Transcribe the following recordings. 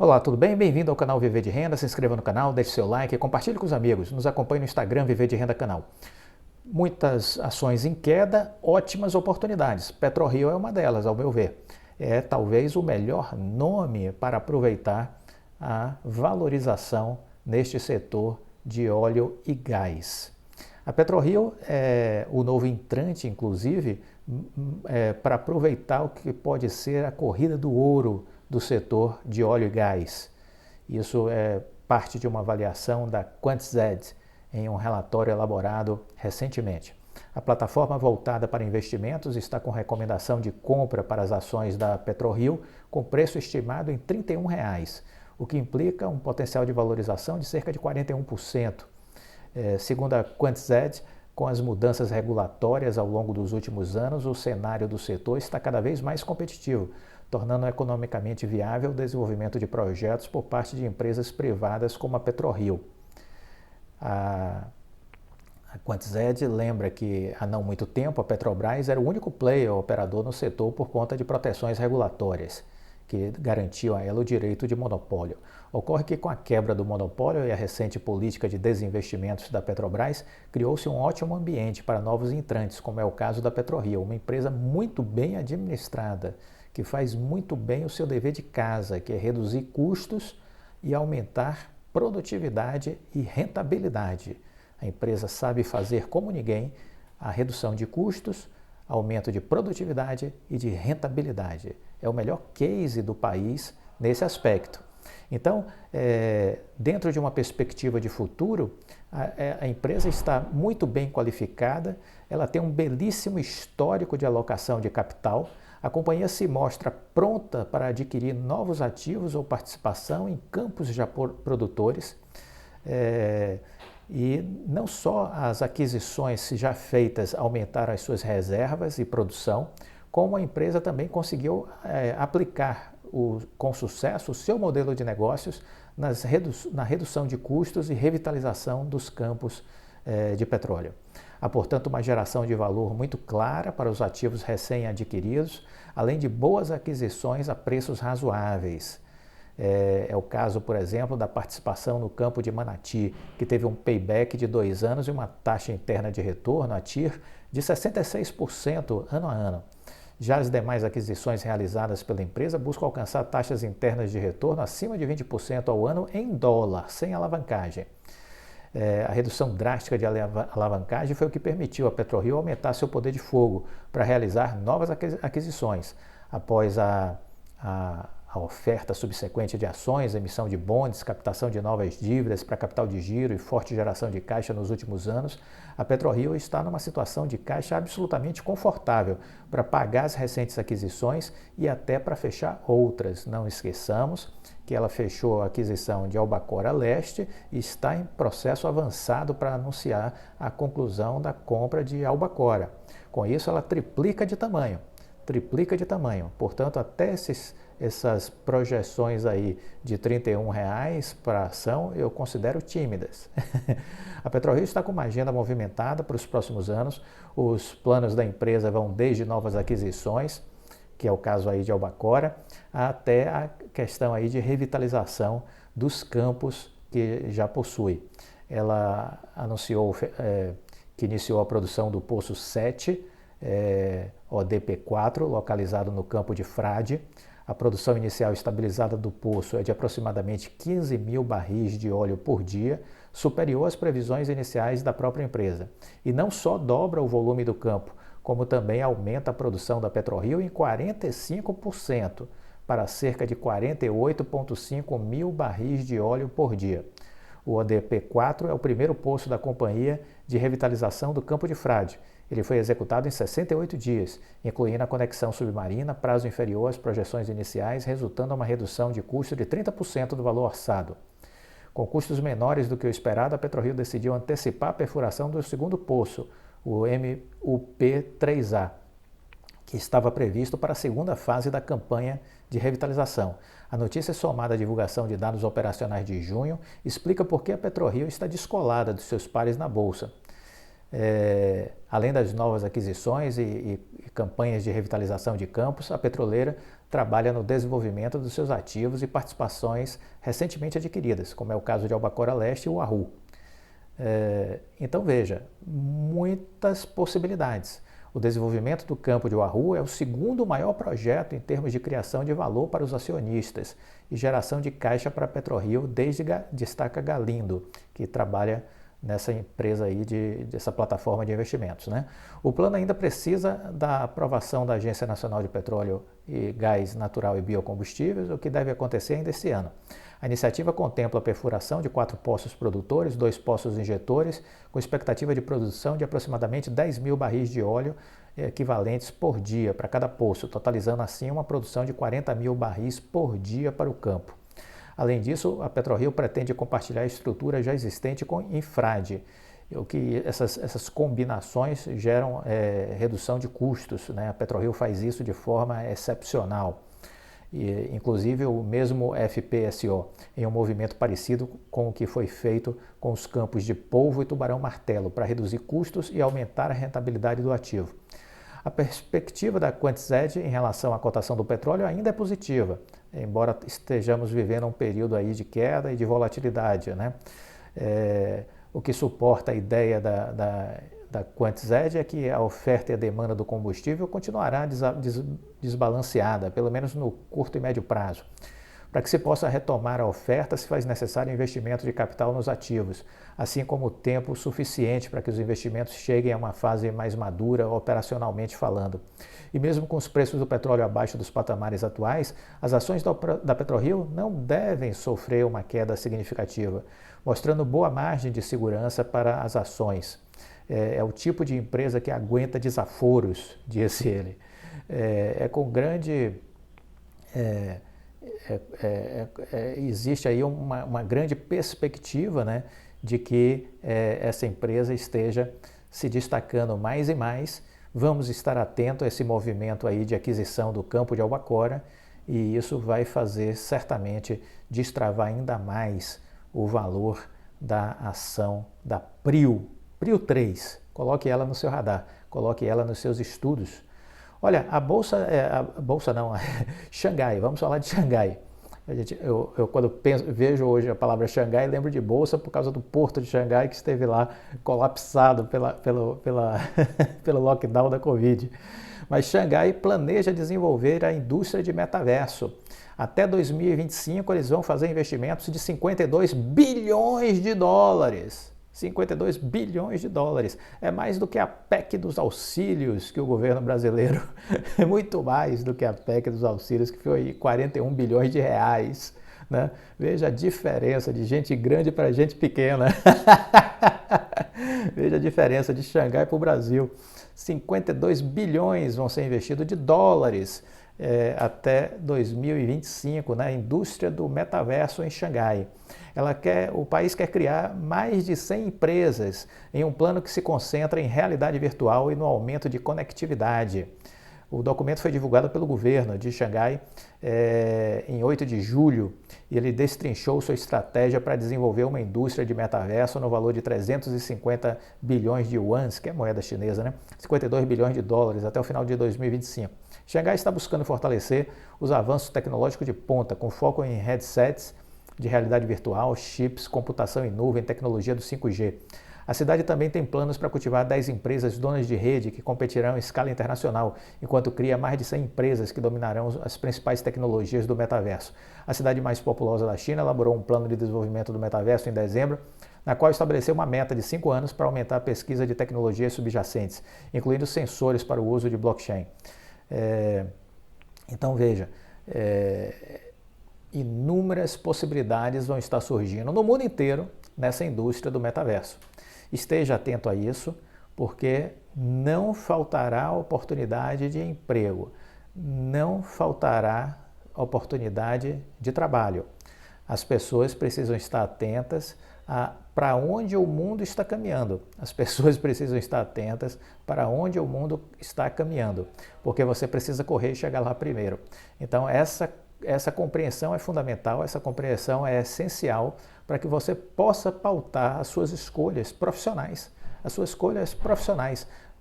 Olá, tudo bem? Bem-vindo ao canal Viver de Renda. Se inscreva no canal, deixe seu like, compartilhe com os amigos. Nos acompanhe no Instagram Viver de Renda Canal. Muitas ações em queda, ótimas oportunidades. PetroRio é uma delas, ao meu ver. É talvez o melhor nome para aproveitar a valorização neste setor de óleo e gás. A PetroRio é o novo entrante, inclusive, para aproveitar o que pode ser a corrida do ouro do setor de óleo e gás. Isso é parte de uma avaliação da QuantZ em um relatório elaborado recentemente. A plataforma voltada para investimentos está com recomendação de compra para as ações da PetroRio com preço estimado em R$ 31, o que implica um potencial de valorização de cerca de 41%. Segundo a QuantZ, com as mudanças regulatórias ao longo dos últimos anos, o cenário do setor está cada vez mais competitivo, tornando economicamente viável o desenvolvimento de projetos por parte de empresas privadas como a PetroRio. A QuantZ lembra que há não muito tempo a Petrobras era o único player operador no setor por conta de proteções regulatórias que garantiam a ela o direito de monopólio. Ocorre que com a quebra do monopólio e a recente política de desinvestimentos da Petrobras, criou-se um ótimo ambiente para novos entrantes, como é o caso da PetroRio, uma empresa muito bem administrada, que faz muito bem o seu dever de casa, que é reduzir custos e aumentar produtividade e rentabilidade. A empresa sabe fazer como ninguém a redução de custos, aumento de produtividade e de rentabilidade. É o melhor case do país nesse aspecto. Então, dentro de uma perspectiva de futuro, a empresa está muito bem qualificada, ela tem um belíssimo histórico de alocação de capital, a companhia se mostra pronta para adquirir novos ativos ou participação em campos já produtores. E não só as aquisições já feitas aumentaram as suas reservas e produção, como a empresa também conseguiu aplicar com sucesso o seu modelo de negócios na redução de custos e revitalização dos campos de petróleo. Há, portanto, uma geração de valor muito clara para os ativos recém-adquiridos, além de boas aquisições a preços razoáveis. É o caso, por exemplo, da participação no campo de Manati, que teve um payback de 2 anos e uma taxa interna de retorno, a TIR, de 66% ano a ano. Já as demais aquisições realizadas pela empresa buscam alcançar taxas internas de retorno acima de 20% ao ano em dólar, sem alavancagem. A redução drástica de alavancagem foi o que permitiu a PetroRio aumentar seu poder de fogo para realizar novas aquisições, após a oferta subsequente de ações, emissão de bonds, captação de novas dívidas para capital de giro e forte geração de caixa nos últimos anos. A PetroRio está numa situação de caixa absolutamente confortável para pagar as recentes aquisições e até para fechar outras. Não esqueçamos que ela fechou a aquisição de Albacora Leste e está em processo avançado para anunciar a conclusão da compra de Albacora. Com isso, ela triplica de tamanho. Portanto, até essas projeções aí de R$ 31 para a ação, eu considero tímidas. A PetroRio está com uma agenda movimentada para os próximos anos. Os planos da empresa vão desde novas aquisições, que é o caso aí de Albacora, até a questão aí de revitalização dos campos que já possui. Ela anunciou que iniciou a produção do Poço 7, ODP4, localizado no campo de Frade. A produção inicial estabilizada do poço é de aproximadamente 15 mil barris de óleo por dia, superior às previsões iniciais da própria empresa. E não só dobra o volume do campo, como também aumenta a produção da PetroRio em 45%, para cerca de 48,5 mil barris de óleo por dia. O ODP4 é o primeiro poço da companhia de revitalização do campo de Frade. Ele foi executado em 68 dias, incluindo a conexão submarina, prazo inferior às projeções iniciais, resultando em uma redução de custo de 30% do valor orçado. Com custos menores do que o esperado, a PetroRio decidiu antecipar a perfuração do segundo poço, o MUP3A, que estava previsto para a segunda fase da campanha de revitalização. A notícia somada à divulgação de dados operacionais de junho explica por que a PetroRio está descolada dos seus pares na Bolsa. Além das novas aquisições e campanhas de revitalização de campos, a petroleira trabalha no desenvolvimento dos seus ativos e participações recentemente adquiridas, como é o caso de Albacora Leste e o Wahoo. Então veja, muitas possibilidades. O desenvolvimento do campo de Wahoo é o segundo maior projeto em termos de criação de valor para os acionistas e geração de caixa para a PetroRio, destaca Galindo, que trabalha nessa empresa aí, dessa plataforma de investimentos, né? O plano ainda precisa da aprovação da Agência Nacional de Petróleo e Gás Natural e Biocombustíveis, o que deve acontecer ainda esse ano. A iniciativa contempla a perfuração de 4 poços produtores, 2 poços injetores, com expectativa de produção de aproximadamente 10 mil barris de óleo equivalentes por dia para cada poço, totalizando assim uma produção de 40 mil barris por dia para o campo. Além disso, a PetroRio pretende compartilhar a estrutura já existente com Infrade, o que essas combinações geram redução de custos, né? A PetroRio faz isso de forma excepcional. E, inclusive o mesmo FPSO, em um movimento parecido com o que foi feito com os campos de Polvo e Tubarão-Martelo, para reduzir custos e aumentar a rentabilidade do ativo. A perspectiva da Quantized em relação à cotação do petróleo ainda é positiva, embora estejamos vivendo um período aí de queda e de volatilidade, né? O que suporta a ideia da Quantized é que a oferta e a demanda do combustível continuará desbalanceada, pelo menos no curto e médio prazo. Para que se possa retomar a oferta, se faz necessário investimento de capital nos ativos, assim como tempo suficiente para que os investimentos cheguem a uma fase mais madura operacionalmente falando. E mesmo com os preços do petróleo abaixo dos patamares atuais, as ações da PetroRio não devem sofrer uma queda significativa, mostrando boa margem de segurança para as ações. É o tipo de empresa que aguenta desaforos, disse ele. Existe aí uma grande perspectiva, né, de que essa empresa esteja se destacando mais e mais. Vamos estar atentos a esse movimento aí de aquisição do campo de Albacora e isso vai fazer certamente destravar ainda mais o valor da ação da Prio 3. Coloque ela no seu radar, coloque ela nos seus estudos. Olha, Xangai, vamos falar de Xangai. Eu quando vejo hoje a palavra Xangai, lembro de bolsa por causa do porto de Xangai que esteve lá colapsado pelo lockdown da Covid. Mas Xangai planeja desenvolver a indústria de metaverso. Até 2025 eles vão fazer investimentos de 52 bilhões de dólares. 52 bilhões de dólares. É mais do que a PEC dos auxílios que o governo brasileiro, é muito mais do que a PEC dos auxílios, que foi 41 bilhões de reais. Né? Veja a diferença de gente grande para gente pequena. Veja a diferença de Xangai para o Brasil. 52 bilhões vão ser investidos de dólares até 2025 na indústria do metaverso em Xangai. O país quer criar mais de 100 empresas em um plano que se concentra em realidade virtual e no aumento de conectividade. O documento foi divulgado pelo governo de Xangai em 8 de julho e ele destrinchou sua estratégia para desenvolver uma indústria de metaverso no valor de 350 bilhões de yuans, que é moeda chinesa, né? 52 bilhões de dólares até o final de 2025. Xangai está buscando fortalecer os avanços tecnológicos de ponta, com foco em headsets de realidade virtual, chips, computação em nuvem, tecnologia do 5G. A cidade também tem planos para cultivar 10 empresas donas de rede que competirão em escala internacional, enquanto cria mais de 100 empresas que dominarão as principais tecnologias do metaverso. A cidade mais populosa da China elaborou um plano de desenvolvimento do metaverso em dezembro, na qual estabeleceu uma meta de 5 anos para aumentar a pesquisa de tecnologias subjacentes, incluindo sensores para o uso de blockchain. Então veja, inúmeras possibilidades vão estar surgindo no mundo inteiro nessa indústria do metaverso. Esteja atento a isso, porque não faltará oportunidade de emprego, não faltará oportunidade de trabalho. As pessoas precisam estar atentas para onde o mundo está caminhando. As pessoas precisam estar atentas para onde o mundo está caminhando, porque você precisa correr e chegar lá primeiro. Então, essa compreensão é fundamental, essa compreensão é essencial para que você possa pautar as suas escolhas profissionais,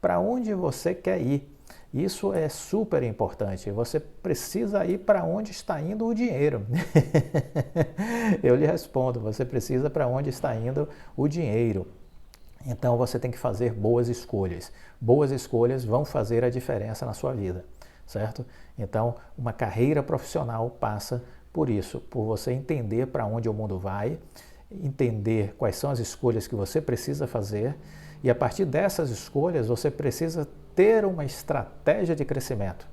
para onde você quer ir. Isso é super importante. Você precisa ir para onde está indo o dinheiro. Eu lhe respondo, você precisa para onde está indo o dinheiro. Então você tem que fazer boas escolhas. Boas escolhas vão fazer a diferença na sua vida, certo? Então, uma carreira profissional passa por isso, por você entender para onde o mundo vai, entender quais são as escolhas que você precisa fazer e a partir dessas escolhas você precisa ter uma estratégia de crescimento.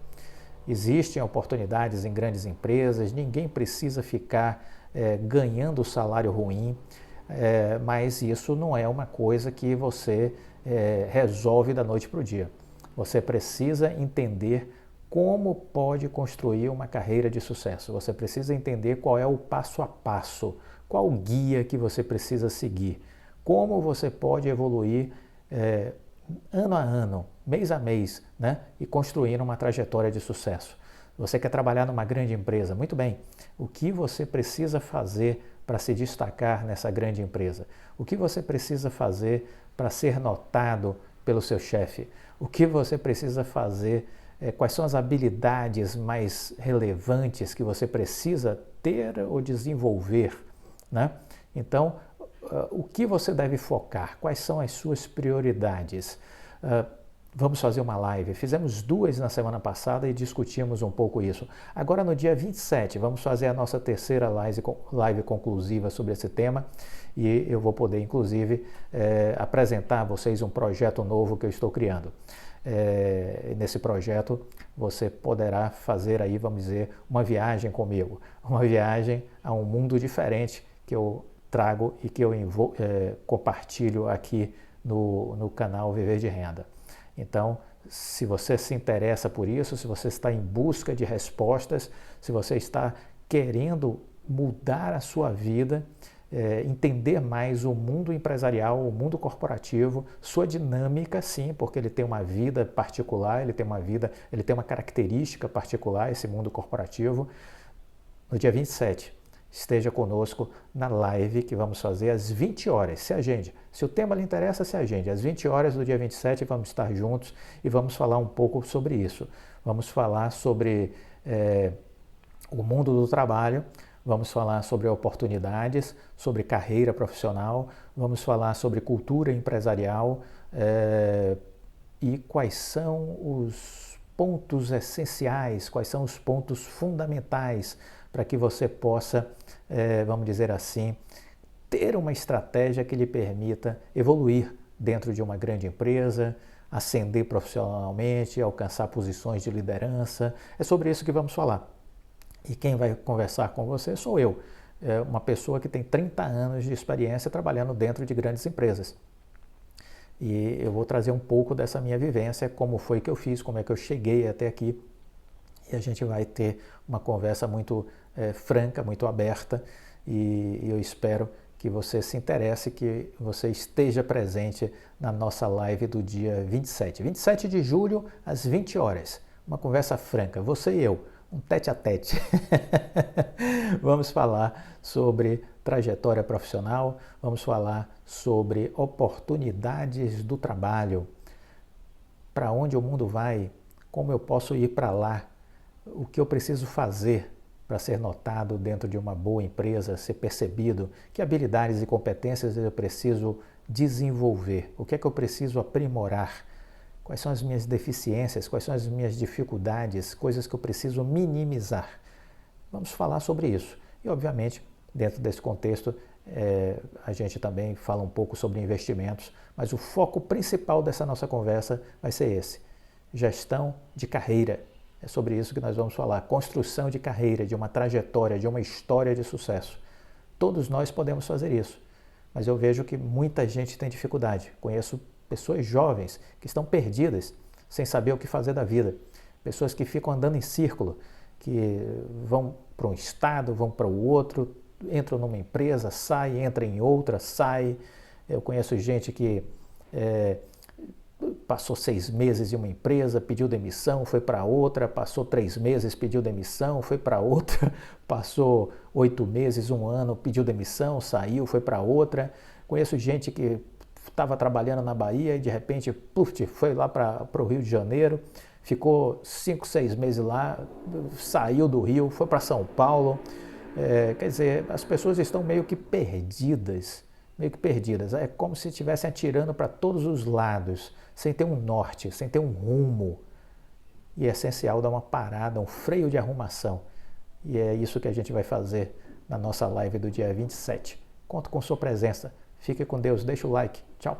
Existem oportunidades em grandes empresas, ninguém precisa ficar ganhando salário ruim, mas isso não é uma coisa que você resolve da noite para o dia. Você precisa entender como pode construir uma carreira de sucesso. Você precisa entender qual é o passo a passo, qual o guia que você precisa seguir, como você pode evoluir ano a ano, mês a mês, né? E construir uma trajetória de sucesso. Você quer trabalhar numa grande empresa? Muito bem. O que você precisa fazer para se destacar nessa grande empresa? O que você precisa fazer para ser notado pelo seu chefe? O que você precisa fazer? Quais são as habilidades mais relevantes que você precisa ter ou desenvolver, né? Então, o que você deve focar? Quais são as suas prioridades? Vamos fazer uma live. Fizemos 2 na semana passada e discutimos um pouco isso. Agora, no dia 27, vamos fazer a nossa terceira live conclusiva sobre esse tema e eu vou poder, inclusive, apresentar a vocês um projeto novo que eu estou criando. Nesse projeto, você poderá fazer aí, vamos dizer, uma viagem comigo. Uma viagem a um mundo diferente que eu trago e que eu compartilho aqui no canal Viver de Renda. Então, se você se interessa por isso, se você está em busca de respostas, se você está querendo mudar a sua vida, entender mais o mundo empresarial, o mundo corporativo, sua dinâmica, sim, porque ele tem uma vida particular, ele tem uma característica particular, esse mundo corporativo. No dia 27, esteja conosco na live que vamos fazer às 20 horas. Se agende. Se o tema lhe interessa, se agende. Às 20 horas do dia 27 vamos estar juntos e vamos falar um pouco sobre isso. Vamos falar sobre o mundo do trabalho, vamos falar sobre oportunidades, sobre carreira profissional, vamos falar sobre cultura empresarial e quais são os pontos essenciais, quais são os pontos fundamentais para que você possa, vamos dizer assim, ter uma estratégia que lhe permita evoluir dentro de uma grande empresa, ascender profissionalmente, alcançar posições de liderança. É sobre isso que vamos falar. E quem vai conversar com você sou eu, uma pessoa que tem 30 anos de experiência trabalhando dentro de grandes empresas. E eu vou trazer um pouco dessa minha vivência, como foi que eu fiz, como é que eu cheguei até aqui. E a gente vai ter uma conversa muito franca, muito aberta, e eu espero que você se interesse, que você esteja presente na nossa live do dia 27. 27 de julho, às 20 horas. Uma conversa franca, você e eu, um tete-a-tete. Vamos falar sobre trajetória profissional, vamos falar sobre oportunidades do trabalho, para onde o mundo vai, como eu posso ir para lá, o que eu preciso fazer para ser notado dentro de uma boa empresa, ser percebido, que habilidades e competências eu preciso desenvolver, o que é que eu preciso aprimorar, quais são as minhas deficiências, quais são as minhas dificuldades, coisas que eu preciso minimizar. Vamos falar sobre isso. E, obviamente, dentro desse contexto, a gente também fala um pouco sobre investimentos, mas o foco principal dessa nossa conversa vai ser esse: gestão de carreira. É sobre isso que nós vamos falar, construção de carreira, de uma trajetória, de uma história de sucesso. Todos nós podemos fazer isso, mas eu vejo que muita gente tem dificuldade. Conheço pessoas jovens que estão perdidas, sem saber o que fazer da vida. Pessoas que ficam andando em círculo, que vão para um estado, vão para o outro, entram numa empresa, sai, entra em outra, sai. Eu conheço gente que passou 6 meses em uma empresa, pediu demissão, foi para outra, passou 3 meses, pediu demissão, foi para outra, passou 8 meses, 1 ano, pediu demissão, saiu, foi para outra. Conheço gente que estava trabalhando na Bahia e de repente, foi lá para o Rio de Janeiro, ficou 5, 6 meses lá, saiu do Rio, foi para São Paulo. Quer dizer, as pessoas estão meio que perdidas, meio que perdidas. É como se estivessem atirando para todos os lados, sem ter um norte, sem ter um rumo. E é essencial dar uma parada, um freio de arrumação. E é isso que a gente vai fazer na nossa live do dia 27. Conto com sua presença. Fique com Deus, deixa o like. Tchau.